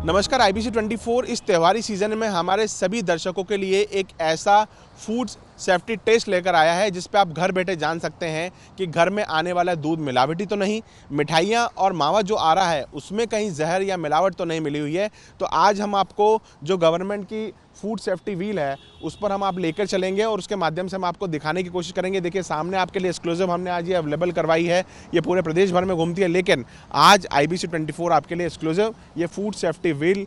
नमस्कार। IBC 24 इस त्योहारी सीज़न में हमारे सभी दर्शकों के लिए एक ऐसा फूड सेफ्टी टेस्ट लेकर आया है जिस पे आप घर बैठे जान सकते हैं कि घर में आने वाला दूध मिलावटी तो नहीं, मिठाइयाँ और मावा जो आ रहा है उसमें कहीं जहर या मिलावट तो नहीं मिली हुई है। तो आज हम आपको जो गवर्नमेंट की फूड सेफ्टी व्हील है उस पर हम आप लेकर चलेंगे और उसके माध्यम से हम आपको दिखाने की कोशिश करेंगे। देखिए सामने आपके लिए एक्सक्लूसिव हमने आज ये अवेलेबल करवाई है। ये पूरे प्रदेश भर में घूमती है, लेकिन आज IBC 24 आपके लिए एक्सक्लूसिव ये फूड सेफ्टी व्हील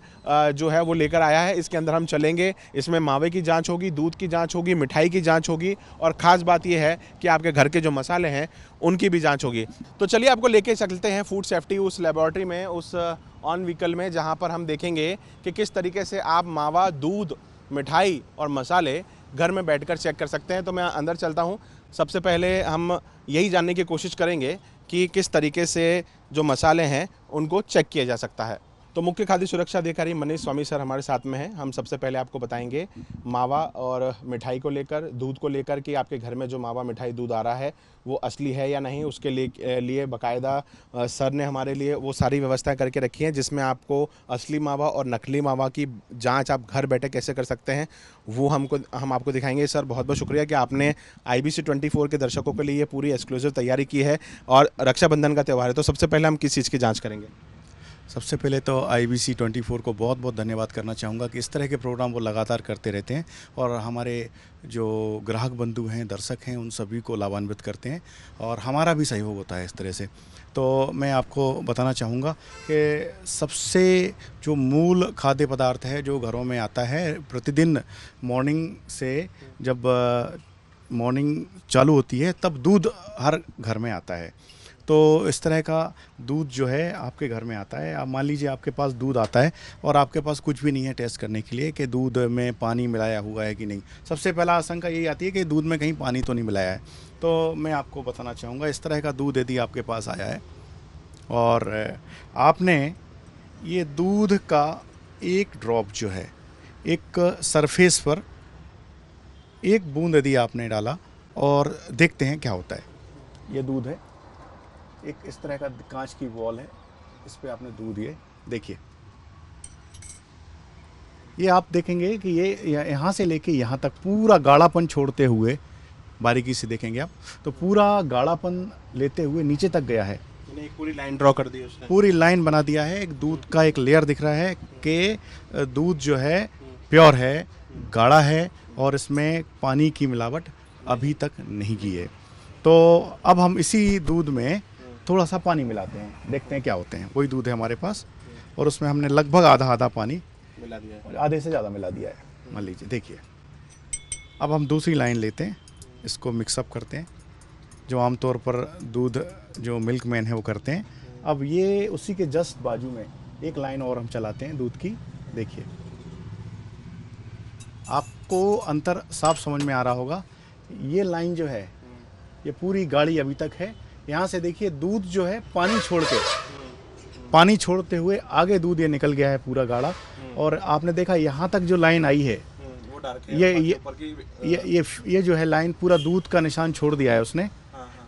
जो है वो लेकर आया है। इसके अंदर हम चलेंगे, इसमें मावे की जांच होगी, दूध की जांच होगी, मिठाई की जांच होगी और ख़ास बात यह है कि आपके घर के जो मसाले हैं उनकी भी जांच होगी। तो चलिए आपको लेके चलते हैं फूड सेफ्टी उस लेबोरेटरी में, उस ऑन व्हीकल में, जहां पर हम देखेंगे कि किस तरीके से आप मावा, दूध, मिठाई और मसाले घर में बैठकर चेक कर सकते हैं। तो मैं अंदर चलता हूं। सबसे पहले हम यही जानने की कोशिश करेंगे कि किस तरीके से जो मसाले हैं उनको चेक किया जा सकता है। तो मुख्य खाद्य सुरक्षा अधिकारी मनीष स्वामी सर हमारे साथ में हैं। हम सबसे पहले आपको बताएंगे मावा और मिठाई को लेकर, दूध को लेकर कि आपके घर में जो मावा, मिठाई, दूध आ रहा है वो असली है या नहीं। उसके लिए बाकायदा सर ने हमारे लिए वो सारी व्यवस्था करके रखी है जिसमें आपको असली मावा और नकली मावा की जांच आप घर बैठे कैसे कर सकते हैं वो हम आपको दिखाएंगे। सर बहुत बहुत शुक्रिया कि आपने IBC 24 के दर्शकों के लिए पूरी एक्सक्लूसिव तैयारी की है। और रक्षाबंधन का त्यौहार है तो सबसे पहले हम किस चीज़ की जाँच करेंगे? सबसे पहले तो IBC 24 को बहुत बहुत धन्यवाद करना चाहूँगा कि इस तरह के प्रोग्राम वो लगातार करते रहते हैं और हमारे जो ग्राहक बंधु हैं, दर्शक हैं, उन सभी को लाभान्वित करते हैं और हमारा भी सहयोग होता है इस तरह से। तो मैं आपको बताना चाहूँगा कि सबसे जो मूल खाद्य पदार्थ है जो घरों में आता है प्रतिदिन मॉर्निंग से, जब मॉर्निंग चालू होती है तब दूध हर घर में आता है। तो इस तरह का दूध जो है आपके घर में आता है। आप मान लीजिए आपके पास दूध आता है और आपके पास कुछ भी नहीं है टेस्ट करने के लिए कि दूध में पानी मिलाया हुआ है कि नहीं। सबसे पहला आशंका यही आती है कि दूध में कहीं पानी तो नहीं मिलाया है। तो मैं आपको बताना चाहूँगा, इस तरह का दूध यदि आपके पास आया है और आपने ये दूध का एक ड्रॉप जो है एक सरफेस पर एक बूंद यदि आपने डाला और देखते हैं क्या होता है। ये दूध है, एक इस तरह का कांच की बॉल है, इस पे आपने दूध, ये देखिए, ये आप देखेंगे कि ये यहाँ से लेके यहाँ तक पूरा गाढ़ापन छोड़ते हुए, बारीकी से देखेंगे आप तो पूरा गाढ़ापन लेते हुए नीचे तक गया है। एक पूरी लाइन ड्रॉ कर दी उसने, पूरी लाइन बना दिया है। एक दूध का एक लेयर दिख रहा है कि दूध जो है प्योर है, गाढ़ा है और इसमें पानी की मिलावट अभी तक नहीं की है। तो अब हम इसी दूध में थोड़ा सा पानी मिलाते हैं, देखते हैं क्या होते हैं। वही दूध है हमारे पास और उसमें हमने लगभग आधा आधा पानी मिला दिया है, आधे से ज़्यादा मिला दिया है मान लीजिए। देखिए अब हम दूसरी लाइन लेते हैं, इसको मिक्सअप करते हैं जो आमतौर पर दूध जो मिल्कमैन है वो करते हैं। अब ये उसी के जस्ट बाजू में एक लाइन और हम चलाते हैं दूध की। देखिए आपको अंतर साफ समझ में आ रहा होगा। ये लाइन जो है ये पूरी गाढ़ी अभी तक है। यहाँ से देखिए दूध जो है पानी छोड़ते हुए आगे दूध ये निकल गया है पूरा गाढ़ा। और आपने देखा यहाँ तक जो लाइन आई है वो डार्क है, ये जो है लाइन पूरा दूध का निशान छोड़ दिया है उसने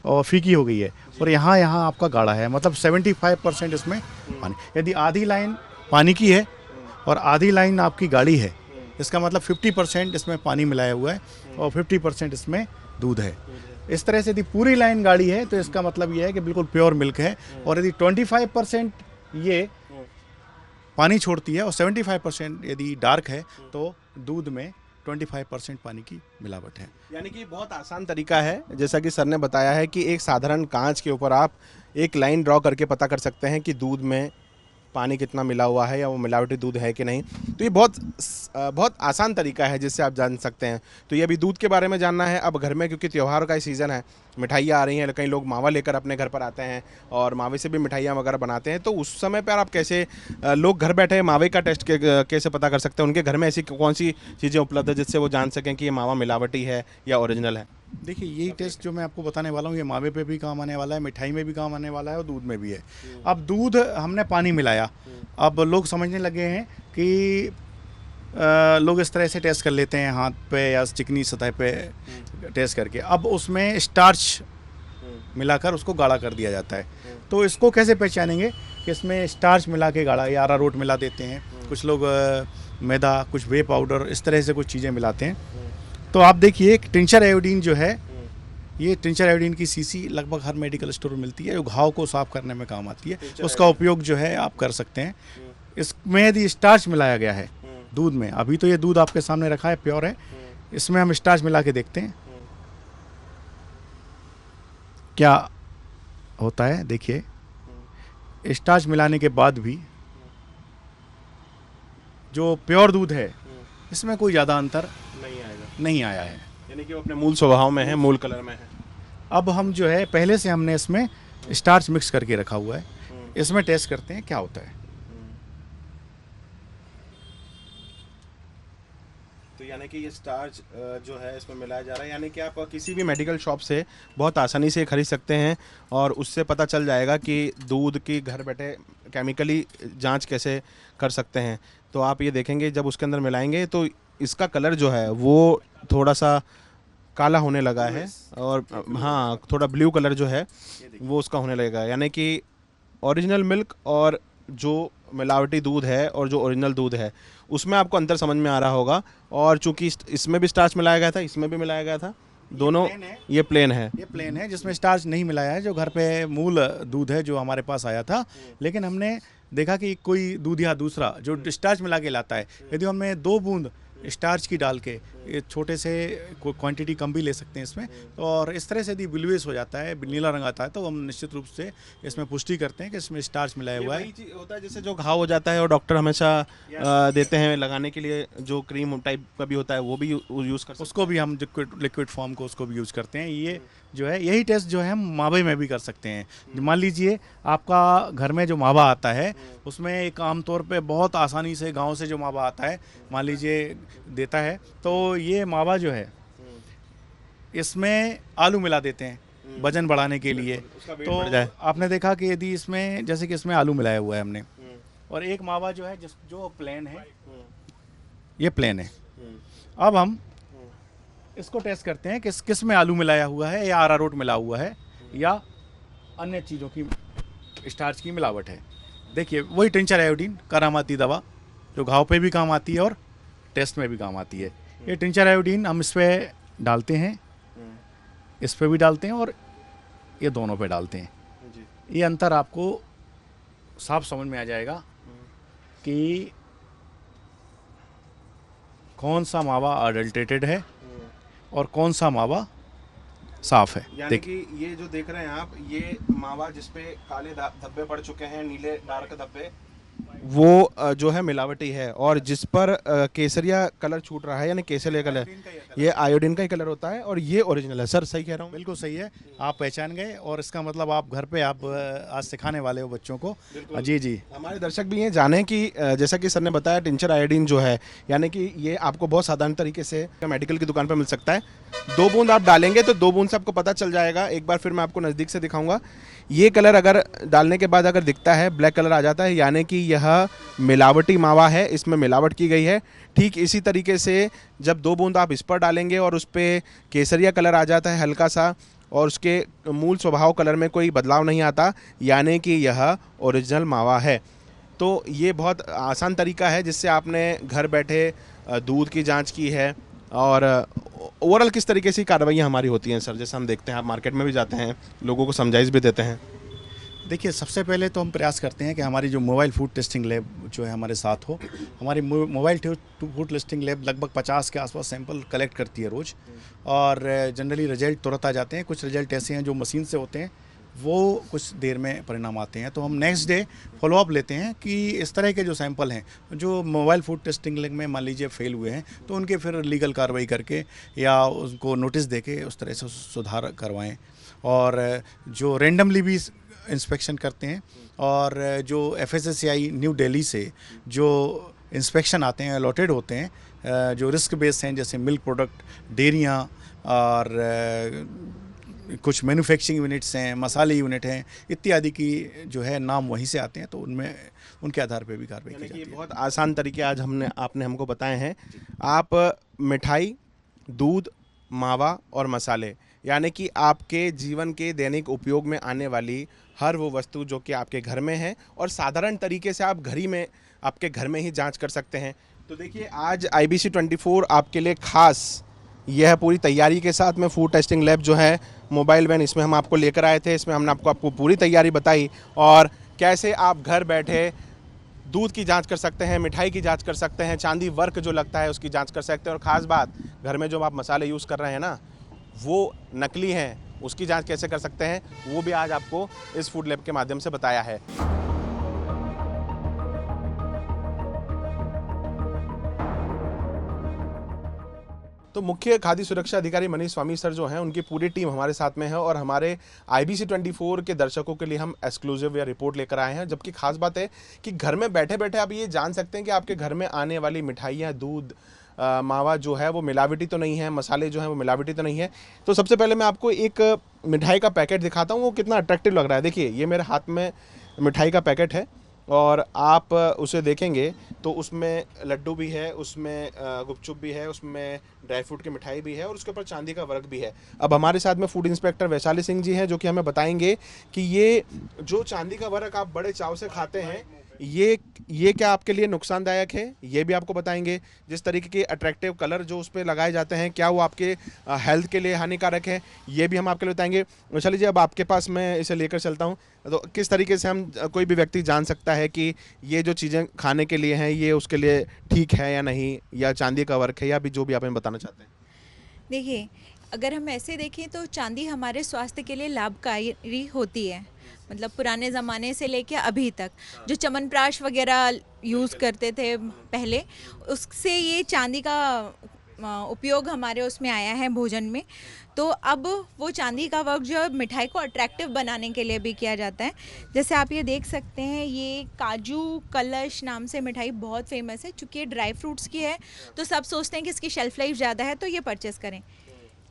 और फीकी हो गई है। और यहाँ आपका गाढ़ा है, मतलब 75% इसमें पानी। यदि आधी लाइन पानी की है और आधी लाइन आपकी गाढ़ी है, इसका मतलब 50% इसमें पानी मिलाया हुआ है और 50% इसमें दूध है। इस तरह से यदि पूरी लाइन गाढ़ी है तो इसका मतलब ये है कि बिल्कुल प्योर मिल्क है। और यदि 25% ये पानी छोड़ती है और 75% यदि डार्क है तो दूध में 25% पानी की मिलावट है। यानी कि बहुत आसान तरीका है, जैसा कि सर ने बताया है कि एक साधारण कांच के ऊपर आप एक लाइन ड्रॉ करके पता कर सकते हैं कि दूध में पानी कितना मिला हुआ है या वो मिलावटी दूध है कि नहीं। तो ये बहुत आसान तरीका है जिससे आप जान सकते हैं। तो ये अभी दूध के बारे में जानना है। अब घर में क्योंकि त्यौहार का सीज़न है, मिठाइयाँ आ रही हैं, कई लोग मावा लेकर अपने घर पर आते हैं और मावे से भी मिठाइयाँ वगैरह बनाते हैं। तो उस समय पर आप कैसे, लोग घर बैठे मावे का टेस्ट कैसे पता कर सकते हैं? उनके घर में ऐसी कौन सी चीज़ें उपलब्ध है जिससे वो जान सकें कि ये मावा मिलावटी है या ओरिजिनल है? देखिए यही टेस्ट जो मैं आपको बताने वाला हूँ ये मावे पे भी काम आने वाला है, मिठाई में भी काम आने वाला है और दूध में भी है। अब दूध हमने पानी मिलाया, अब लोग समझने लगे हैं कि लोग इस तरह से टेस्ट कर लेते हैं हाथ पे या चिकनी सतह पे टेस्ट करके। अब उसमें स्टार्च मिलाकर उसको गाढ़ा कर दिया जाता है। तो इसको कैसे पहचानेंगे कि इसमें स्टार्च मिला के गाढ़ा, या अरारोट मिला देते हैं कुछ लोग मैदा, कुछ वे पाउडर, इस तरह से कुछ चीज़ें मिलाते हैं। तो आप देखिए टिंचर आयोडीन जो है, ये टिंचर आयोडीन की शीशी लगभग हर मेडिकल स्टोर में मिलती है, जो घाव को साफ करने में काम आती है। उसका उपयोग जो है आप कर सकते हैं। इसमें यदि स्टार्च मिलाया गया है दूध में, अभी तो ये दूध आपके सामने रखा है, प्योर है, इसमें हम स्टार्च मिला के देखते हैं क्या होता है। देखिए, स्टार्च मिलाने के बाद भी जो प्योर दूध है इसमें कोई ज़्यादा अंतर नहीं आया है, यानी कि वो अपने मूल स्वभाव में है, मूल कलर में है। अब हम जो है पहले से हमने इसमें स्टार्च मिक्स करके रखा हुआ है, इसमें टेस्ट करते हैं क्या होता है। तो यानी कि ये स्टार्च जो है इसमें मिलाया जा रहा है, यानी कि आप किसी भी मेडिकल शॉप से बहुत आसानी से खरीद सकते हैं और उससे पता चल जाएगा कि दूध की घर बैठे केमिकली जांच कैसे कर सकते हैं। तो आप ये देखेंगे जब उसके अंदर मिलाएंगे तो इसका कलर जो है वो थोड़ा सा काला होने लगा है और हाँ, थोड़ा ब्लू कलर जो है वो उसका होने लगेगा। यानी कि ओरिजिनल मिल्क और जो मिलावटी दूध है और जो ओरिजिनल दूध है उसमें आपको अंतर समझ में आ रहा होगा। और चूंकि इसमें भी स्टार्च मिलाया गया था, इसमें भी मिलाया गया था, दोनों ये प्लेन है जिसमें स्टार्च नहीं मिलाया है, जो घर पे मूल दूध है जो हमारे पास आया था। लेकिन हमने देखा कि कोई दूध या दूसरा जो स्टार्च मिला के लाता है, यदि हमें 2 बूंद स्टार्च की डाल के, ये छोटे से क्वांटिटी कम भी ले सकते हैं इसमें, और इस तरह से यदि बिलवेस हो जाता है, नीला रंग आता है, तो हम निश्चित रूप से इसमें पुष्टि करते हैं कि इसमें स्टार्च मिलाया हुआ है। होता है जैसे जो घाव हो जाता है और डॉक्टर हमेशा देते हैं लगाने के लिए, जो क्रीम टाइप का भी होता है वो भी यूज़ कर सकते हैं। उसको भी हम लिक्विड फॉर्म को उसको भी यूज़ करते हैं। ये जो है यही टेस्ट जो है हम मावे में भी कर सकते हैं। मान लीजिए आपका घर में जो मावा आता है उसमें एक आमतौर पे बहुत आसानी से गांव से जो मावा आता है, मान लीजिए देता है, तो ये मावा जो है इसमें आलू मिला देते हैं वजन बढ़ाने के लिए। तो आपने देखा कि यदि इसमें, जैसे कि इसमें आलू मिलाया हुआ है हमने, और एक मावा जो है जो प्लेन है, ये प्लेन है। अब हम इसको टेस्ट करते हैं कि किस में आलू मिलाया हुआ है, या अरारोट मिला हुआ है, या अन्य चीज़ों की स्टार्च की मिलावट है। देखिए, वही टिंचर आयोडीन, करामाती दवा, जो घाव पे भी काम आती है और टेस्ट में भी काम आती है। ये टिंचर आयोडीन हम इस पर डालते हैं, इस पर भी डालते हैं और ये दोनों पे डालते हैं। ये अंतर आपको साफ समझ में आ जाएगा कि कौन सा मावा अडल्टेटेड है और कौन सा मावा साफ है। यानी कि ये जो देख रहे हैं आप, ये मावा जिसपे काले धब्बे पड़ चुके हैं, नीले डार्क धब्बे, वो जो है मिलावटी है, और जिस पर केसरिया कलर छूट रहा है, यानी केसरिया कलर, ये आयोडीन का ही कलर होता है, और ये ओरिजिनल है। सर सही कह रहा हूँ? बिल्कुल सही है, आप पहचान गए, और इसका मतलब आप घर पे आप आज सिखाने वाले हो बच्चों को। जी जी, हमारे दर्शक भी ये जाने कि जैसा कि सर ने बताया, टिंचर आयोडीन जो है, यानी कि ये आपको बहुत साधारण तरीके से मेडिकल की दुकान पर मिल सकता है। 2 बूंद आप डालेंगे तो 2 बूंद से आपको पता चल जाएगा। एक बार फिर मैं आपको नज़दीक से दिखाऊंगा। ये कलर अगर डालने के बाद अगर दिखता है, ब्लैक कलर आ जाता है, यानी कि यह मिलावटी मावा है, इसमें मिलावट की गई है। ठीक इसी तरीके से जब 2 बूंद आप इस पर डालेंगे और उस पर केसरिया कलर आ जाता है हल्का सा, और उसके मूल स्वभाव कलर में कोई बदलाव नहीं आता, यानी कि यह ओरिजिनल मावा है। तो ये बहुत आसान तरीका है जिससे आपने घर बैठे दूध की जांच की है। और ओवरऑल किस तरीके से कार्रवाइयाँ हमारी होती हैं सर? जैसे हम देखते हैं आप मार्केट में भी जाते हैं, लोगों को समझाइश भी देते हैं। देखिए, सबसे पहले तो हम प्रयास करते हैं कि हमारी जो मोबाइल फूड टेस्टिंग लैब जो है हमारे साथ हो। हमारी मोबाइल फूड टेस्टिंग लैब लगभग 50 के आसपास सैंपल कलेक्ट करती है रोज़, और जनरली रिजल्ट तुरंत आ जाते हैं। कुछ रिजल्ट ऐसे हैं जो मशीन से होते हैं, वो कुछ देर में परिणाम आते हैं। तो हम नेक्स्ट डे फॉलोअप लेते हैं कि इस तरह के जो सैंपल हैं जो मोबाइल फूड टेस्टिंग लैब में मान लीजिए फेल हुए हैं, तो उनके फिर लीगल कार्रवाई करके या उनको नोटिस देके उस तरह से सुधार करवाएं। और जो रेंडमली भी इंस्पेक्शन करते हैं, और जो FSSAI न्यू दिल्ली से जो इंस्पेक्शन आते हैं, अलॉटेड होते हैं, जो रिस्क बेस्ड हैं, जैसे मिल्क प्रोडक्ट, डेयरियाँ, और कुछ मैन्युफैक्चरिंग यूनिट्स हैं, मसाले यूनिट हैं इत्यादि की जो है नाम वहीं से आते हैं, तो उनमें उनके आधार पर भी कार्रवाई की जाती है। बहुत आसान तरीके आज आपने हमको बताए हैं। आप मिठाई, दूध, मावा और मसाले, यानी कि आपके जीवन के दैनिक उपयोग में आने वाली हर वो वस्तु जो कि आपके घर में है और साधारण तरीके से आप आपके घर में ही जांच कर सकते हैं। तो देखिए आज IBC 24 आपके लिए खास यह पूरी तैयारी के साथ में फूड टेस्टिंग लैब जो है मोबाइल वैन, इसमें हम आपको लेकर आए थे। इसमें हमने आपको पूरी तैयारी बताई और कैसे आप घर बैठे दूध की जांच कर सकते हैं, मिठाई की जांच कर सकते हैं, चांदी वर्क जो लगता है उसकी जांच कर सकते हैं, और ख़ास बात घर में जो आप मसाले यूज़ कर रहे हैं ना वो नकली हैं, उसकी जांच कैसे कर सकते हैं वो भी आज आपको इस फूड लैब के माध्यम से बताया है। तो मुख्य खाद्य सुरक्षा अधिकारी मनीष स्वामी सर जो हैं उनकी पूरी टीम हमारे साथ में है और हमारे IBC 24 के दर्शकों के लिए हम एक्सक्लूसिव या रिपोर्ट लेकर आए हैं। जबकि खास बात है कि घर में बैठे बैठे आप ये जान सकते हैं कि आपके घर में आने वाली मिठाइयाँ, दूध, मावा जो है वो मिलावटी तो नहीं है, मसाले जो हैं वो मिलावटी तो नहीं है। तो सबसे पहले मैं आपको एक मिठाई का पैकेट दिखाता हूँ, वो कितना अट्रैक्टिव लग रहा है। देखिए ये मेरे हाथ में मिठाई का पैकेट है और आप उसे देखेंगे तो उसमें लड्डू भी है, उसमें गुपचुप भी है, उसमें ड्राई फ्रूट की मिठाई भी है और उसके ऊपर चांदी का वर्क भी है। अब हमारे साथ में फूड इंस्पेक्टर वैशाली सिंह जी हैं जो कि हमें बताएंगे कि ये जो चांदी का वर्क आप बड़े चाव से खाते हैं ये क्या आपके लिए नुकसानदायक है, ये भी आपको बताएंगे। जिस तरीके के अट्रैक्टिव कलर जो उस पर लगाए जाते हैं क्या वो आपके हेल्थ के लिए हानिकारक है, ये भी हम आपके लिए बताएंगे। वैशाली जी अब आपके पास मैं इसे लेकर चलता हूँ, तो किस तरीके से हम कोई भी व्यक्ति जान सकता है कि ये जो चीज़ें खाने के लिए हैं ये उसके लिए ठीक है या नहीं, या चांदी का वर्क है, या भी जो भी आप हमें बताना चाहते हैं। देखिए अगर हम ऐसे देखें तो चांदी हमारे स्वास्थ्य के लिए लाभकारी होती है। मतलब पुराने ज़माने से लेके अभी तक जो च्यवनप्राश वगैरह यूज़ करते थे पहले, उससे ये चांदी का उपयोग हमारे उसमें आया है भोजन में। तो अब वो चांदी का वर्क जो है मिठाई को अट्रैक्टिव बनाने के लिए भी किया जाता है। जैसे आप ये देख सकते हैं ये काजू कलश नाम से मिठाई बहुत फेमस है। चूँकि ये ड्राई फ्रूट्स की है तो सब सोचते हैं कि इसकी शेल्फ़ लाइफ ज़्यादा है तो ये परचेज़ करें,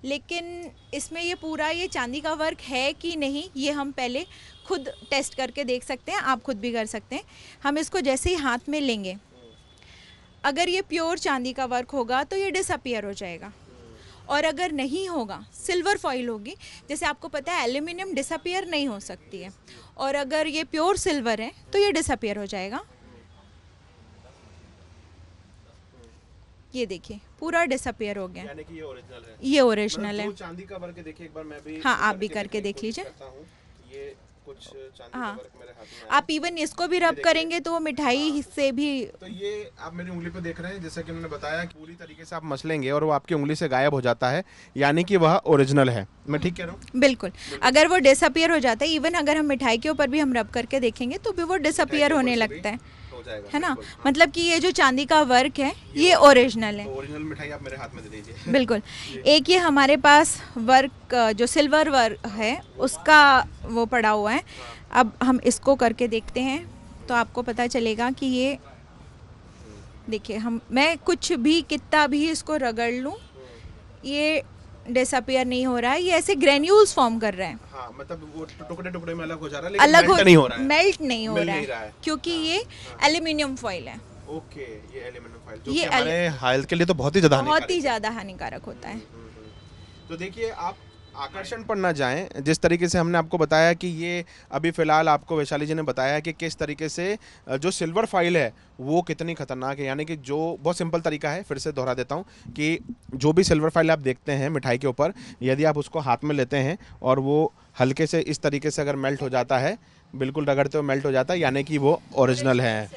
लेकिन इसमें ये पूरा ये चांदी का वर्क है कि नहीं ये हम पहले खुद टेस्ट करके देख सकते हैं। आप खुद भी कर सकते हैं। हम इसको जैसे ही हाथ में लेंगे, अगर ये प्योर चांदी का वर्क होगा तो ये डिसअपियर हो जाएगा, और अगर नहीं होगा सिल्वर फॉइल होगी। जैसे आपको पता है एल्यूमिनियम डिसअपियर नहीं हो सकती है, और अगर ये प्योर सिल्वर है तो ये डिसअपियर हो जाएगा। ये देखिए पूरा डिसअपियर हो गया, यानी कि ये ओरिजिनल है। ये ओरिजिनल है। चांदी का वर्क देखिए एक बार मैं भी, हाँ आप भी करके देख लीजिए। ये कुछ चांदी हाँ का वर्क मेरे हाथ में आप इवन इसको भी रब करेंगे तो वो मिठाई से भी। तो ये आप मेरी उंगली पे देख रहे हैं, जैसा कि उन्होंने बताया कि पूरी तरीके से आप मसलेंगे और वो आपकी उंगली से गायब हो जाता है, यानी कि वह ओरिजिनल है। मैं ठीक कह रहा हूँ? बिल्कुल। अगर वो डिसअपियर हो जाता है, इवन अगर हम मिठाई के ऊपर भी हम रब करके देखेंगे तो भी वो डिसअपियर होने लगता है ना। मतलब कि ये जो चांदी का वर्क है ये ओरिजिनल है। ओरिजिनल मिठाई आप मेरे हाथ में दे दीजिए। बिल्कुल। एक ये हमारे पास वर्क जो सिल्वर वर्क है उसका वो पड़ा हुआ है। अब हम इसको करके देखते हैं तो आपको पता चलेगा कि ये देखिए मैं कुछ भी कितना भी इसको रगड़ लूँ ये डिसअपियर नहीं हो रहा है, ये ऐसे ग्रेन्यूल्स फॉर्म कर रहा है। हाँ, मतलब वो टुकड़े टुकड़े में अलग हो जा रहा है, लेकिन मेल्ट नहीं हो रहा है। मेल्ट नहीं हो रहा है क्योंकि ये एल्यूमिनियम फॉइल है। ओके, ये एल्यूमिनियम फॉइल जो कि हमारे हेल्थ के लिए तो बहुत ही ज़्यादा हानिकारक होता है। तो देखिए आप आकर्षण पर ना जाएं। जिस तरीके से हमने आपको बताया कि ये अभी फ़िलहाल आपको वैशाली जी ने बताया कि किस तरीके से जो सिल्वर फाइल है वो कितनी खतरनाक है। यानी कि जो बहुत सिंपल तरीका है, फिर से दोहरा देता हूँ कि जो भी सिल्वर फाइल आप देखते हैं मिठाई के ऊपर, यदि आप उसको हाथ में लेते हैं और वो हल्के से इस तरीके से अगर मेल्ट हो जाता है, बिल्कुल रगड़ते हुए मेल्ट हो जाता है, यानी कि वो ओरिजिनल है।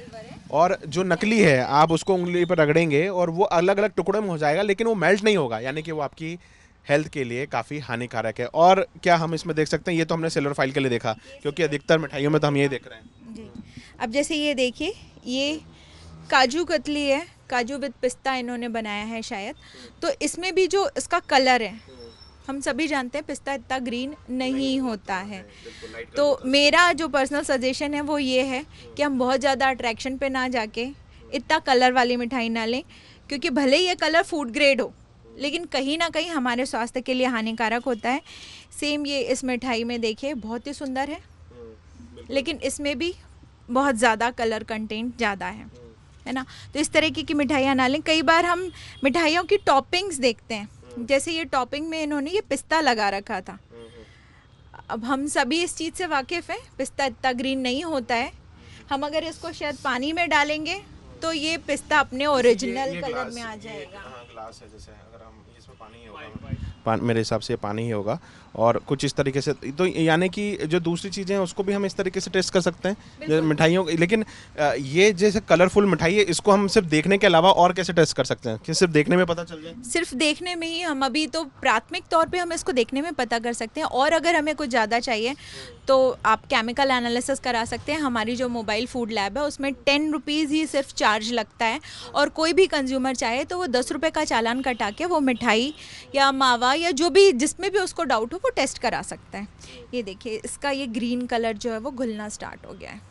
और जो नकली है आप उसको उंगली पर रगड़ेंगे और वो अलग अलग टुकड़ों में हो जाएगा, लेकिन वो मेल्ट नहीं होगा, यानी कि वो आपकी हेल्थ के लिए काफ़ी हानिकारक है। और क्या हम इसमें देख सकते हैं, ये तो हमने सिल्वर फाइल के लिए देखा क्योंकि अधिकतर मिठाइयों में तो हम ये देख रहे हैं जी। अब जैसे ये देखिए ये काजू कतली है, काजू विद पिस्ता इन्होंने बनाया है शायद। तो इसमें भी जो इसका कलर है, हम सभी जानते हैं पिस्ता इतना ग्रीन नहीं होता है। तो मेरा जो पर्सनल सजेशन है वो ये है कि हम बहुत ज़्यादा अट्रैक्शन पे ना जाके इतना कलर वाली मिठाई ना लें, क्योंकि भले ही ये कलर फूड ग्रेड हो लेकिन कहीं ना कहीं हमारे स्वास्थ्य के लिए हानिकारक होता है। सेम ये इस मिठाई में देखिए बहुत ही सुंदर है, लेकिन इसमें भी बहुत ज़्यादा कलर कंटेंट ज़्यादा है ना। तो इस तरीके की मिठाइयाँ ना लें। कई बार हम मिठाइयों की टॉपिंग्स देखते हैं जैसे ये टॉपिंग में इन्होंने ये पिस्ता लगा रखा था। अब हम सभी इस चीज़ से वाकिफ़ हैं, पिस्ता इतना ग्रीन नहीं होता है। हम अगर इसको शायद पानी में डालेंगे तो ये पिस्ता अपने ओरिजिनल कलर में आ जाएगा। ग्लास है, जैसे अगर हम इसमें पानी ही होगा, मेरे हिसाब से पानी ही होगा, और कुछ इस तरीके से, तो यानी कि जो दूसरी चीज़ें हैं उसको भी हम इस तरीके से टेस्ट कर सकते हैं जैसे मिठाइयों। लेकिन ये जैसे कलरफुल मिठाई है, इसको हम सिर्फ देखने के अलावा और कैसे टेस्ट कर सकते हैं कि सिर्फ देखने में पता चल जाए? सिर्फ देखने में ही हम अभी तो प्राथमिक तौर पे हम इसको देखने में पता कर सकते हैं, और अगर हमें कुछ ज़्यादा चाहिए तो आप केमिकल एनालिसिस करा सकते हैं। हमारी जो मोबाइल फूड लैब है उसमें 10 रुपीज़ ही सिर्फ चार्ज लगता है, और कोई भी कंज्यूमर चाहे तो वो 10 रुपये का चालान कटा के वो मिठाई या मावा या जो भी जिसमें भी उसको डाउट हो वो टेस्ट करा सकता है। ये देखिए, इसका ये ग्रीन कलर जो है वो घुलना स्टार्ट हो गया है।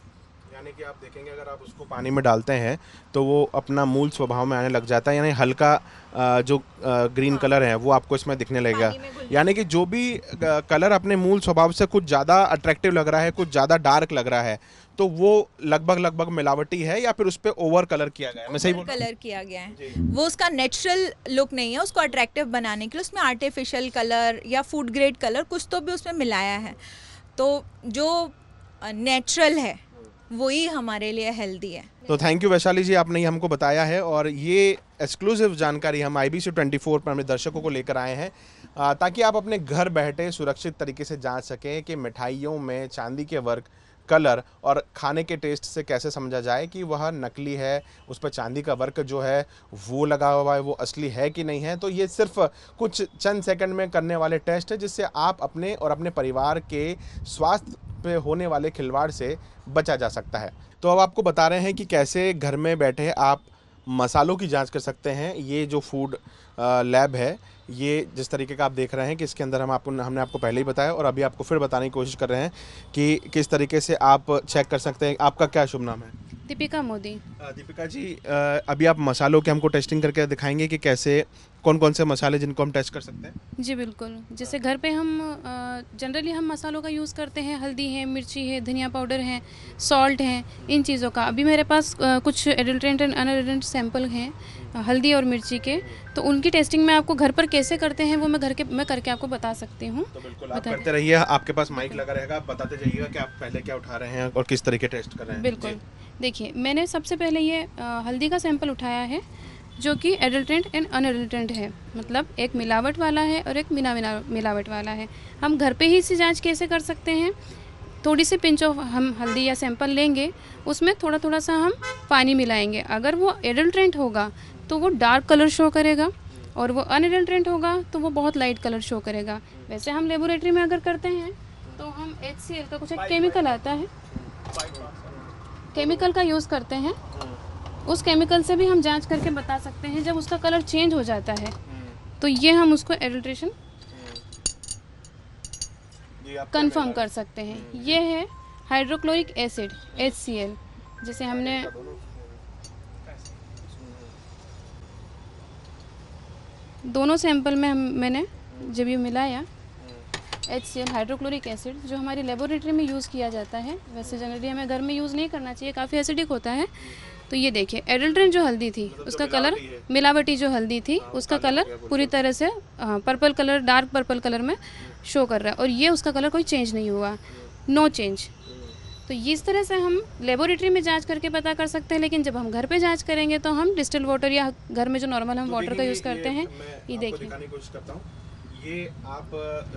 यानी कि आप देखेंगे अगर आप उसको पानी में डालते हैं तो वो अपना मूल स्वभाव में आने लग जाता है, यानी हल्का जो ग्रीन कलर है वो आपको इसमें दिखने लगेगा। यानी कि जो भी कलर अपने मूल स्वभाव से कुछ ज़्यादा अट्रैक्टिव लग रहा है, कुछ ज़्यादा डार्क लग रहा है, तो वो लगभग मिलावटी है या फिर उस पर ओवर कलर किया गया है। मैं सही बोल रहा हूं? कलर किया गया है, वो उसका नेचुरल लुक नहीं है। उसको अट्रैक्टिव बनाने के लिए उसमें आर्टिफिशियल कलर या फूड ग्रेड कलर कुछ तो भी उसमें मिलाया है। तो जो नेचुरल है वही हमारे लिए हेल्दी है। तो थैंक यू वैशाली जी, आपने ये हमको बताया है, और ये एक्सक्लूसिव जानकारी हम IBC 24 पर अपने दर्शकों को लेकर आए हैं, ताकि आप अपने घर बैठे सुरक्षित तरीके से जांच सकें कि मिठाइयों में चांदी के वर्क, कलर और खाने के टेस्ट से कैसे समझा जाए कि वह नकली है, उस पर चांदी का वर्क जो है वो लगा हुआ है वो असली है कि नहीं है। तो ये सिर्फ कुछ चंद सेकंड में करने वाले टेस्ट है, जिससे आप अपने और अपने परिवार के स्वास्थ्य पे होने वाले खिलवाड़ से बचा जा सकता है। तो अब आपको बता रहे हैं कि कैसे घर में बैठे आप मसालों की जांच कर सकते हैं। ये जो फूड लैब है, ये जिस तरीके का आप देख रहे हैं कि इसके अंदर हमने आपको पहले ही बताया और अभी आपको फिर बताने की कोशिश कर रहे हैं कि किस तरीके से आप चेक कर सकते हैं। आपका क्या शुभ नाम है? दीपिका मोदी। दीपिका जी, अभी आप मसालों के हमको टेस्टिंग करके दिखाएंगे कि कैसे कौन कौन से मसाले जिनको हम टेस्ट कर सकते हैं? जी बिल्कुल। जैसे घर पे हम जनरली हम मसालों का यूज़ करते हैं, हल्दी है, मिर्ची है, धनिया पाउडर है, सॉल्ट है, इन चीज़ों का। अभी मेरे पास कुछ एडल्ट्रेंट एंड अनएडल्ट्रेंट सैंपल हैं हल्दी और मिर्ची के, तो उनकी टेस्टिंग मैं आपको घर पर कैसे करते हैं वो मैं करके आपको बता सकती हूँ। तो बिल्कुल आप करते रहिए, आपके पास माइक लगा रहेगा, आप बताते जाइएगा कि आप पहले क्या उठा रहे हैं और किस तरीके टेस्ट कर रहे हैं। बिल्कुल। देखिए, मैंने सबसे पहले ये हल्दी का सैंपल उठाया है जो कि एडल्ट्रेंट एंड अनएडल्ट्रेंट है, मतलब एक मिलावट वाला है और एक बिना मिलावट वाला है। हम घर पे ही इसी जांच कैसे कर सकते हैं? थोड़ी सी पिंच ऑफ हम हल्दी या सैंपल लेंगे, उसमें थोड़ा थोड़ा सा हम पानी मिलाएंगे। अगर वो एडल्ट्रेंट होगा तो वो डार्क कलर शो करेगा, और वो अनएडल्ट्रेंट होगा तो वो बहुत लाइट कलर शो करेगा। वैसे हम लेबोरेटरी में अगर करते हैं तो हम HCl का कुछ एक केमिकल आता है, केमिकल का यूज़ करते हैं। उस केमिकल से भी हम जांच करके बता सकते हैं। जब उसका कलर चेंज हो जाता है तो ये हम उसको एडल्ट्रेशन कंफर्म कर सकते हैं। ये है हाइड्रोक्लोरिक एसिड HCl। जैसे हमने दोनों सैंपल में मैंने जब ये मिलाया HCl हाइड्रोक्लोरिक एसिड, जो हमारी लेबोरेटरी में यूज़ किया जाता है, वैसे जनरली हमें घर में यूज़ नहीं करना चाहिए, काफ़ी एसिडिक होता है। तो ये देखिए, एडल्ट्रेंट जो हल्दी थी उसका कलर, मिलावटी जो हल्दी थी उसका कलर पूरी तरह से purple colour, dark purple colour में शो कर रहा है, और ये उसका कलर कोई चेंज नहीं हुआ, नो चेंज। तो इस तरह से हम लेबोरेटरी में जांच करके पता कर सकते हैं। लेकिन जब हम घर पे जांच करेंगे तो हम डिस्टिल वाटर या घर में जो नॉर्मल हम वाटर का यूज़ करते हैं, ये देखिए, ये आप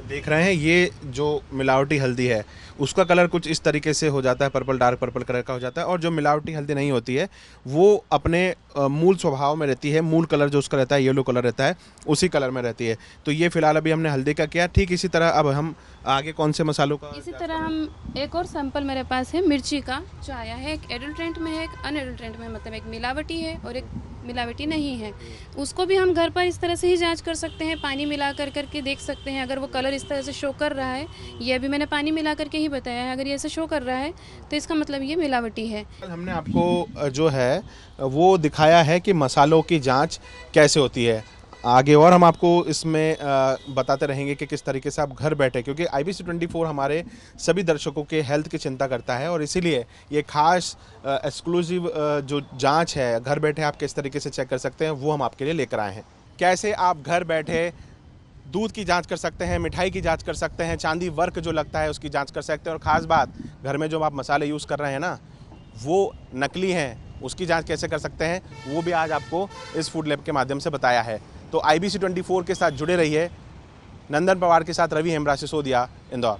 देख रहे हैं, ये जो मिलावटी हल्दी है उसका कलर कुछ इस तरीके से हो जाता है, पर्पल, डार्क पर्पल कलर का हो जाता है, और जो मिलावटी हल्दी नहीं होती है वो अपने मूल स्वभाव में रहती है। मूल कलर जो उसका रहता है, येलो कलर रहता है, उसी कलर में रहती है। तो ये फिलहाल अभी हमने हल्दी का किया। ठीक इसी तरह अब हम आगे कौन से मसालों का? इसी तरह हम एक और सैंपल मेरे पास है मिर्ची का, जो आया है एक एडल्ट्रेंट में है, एक अनएडल्ट्रेंट में, मतलब एक मिलावटी है और एक मिलावटी नहीं है। उसको भी हम घर पर इस तरह से ही जांच कर सकते हैं, पानी मिला करके देख सकते हैं। अगर वो कलर इस तरह से शो कर रहा है, ये अभी मैंने पानी मिला करके ही बताया है, अगर ये ऐसे शो कर रहा है तो इसका मतलब ये मिलावटी है। हमने आपको जो है वो दिखाया है कि मसालों की जांच कैसे होती है। आगे और हम आपको इसमें बताते रहेंगे कि किस तरीके से आप घर बैठे, क्योंकि IBC 24 हमारे सभी दर्शकों के हेल्थ की चिंता करता है, और इसीलिए ये खास एक्सक्लूसिव जो जांच है घर बैठे आप किस तरीके से चेक कर सकते हैं वो हम आपके लिए लेकर आए हैं। कैसे आप घर बैठे दूध की जांच कर सकते हैं, मिठाई की जांच कर सकते हैं, चांदी वर्क जो लगता है उसकी जांच कर सकते हैं। और ख़ास बात, घर में जो आप मसाले यूज़ कर रहे हैं ना, वो नकली हैं, उसकी जांच कैसे कर सकते हैं वो भी आज आपको इस फूड लैब के माध्यम से बताया है। तो IBC 24 के साथ जुड़े रहिए। नंदन पवार के साथ रवि हेमरा, सिसोदिया, इंदौर।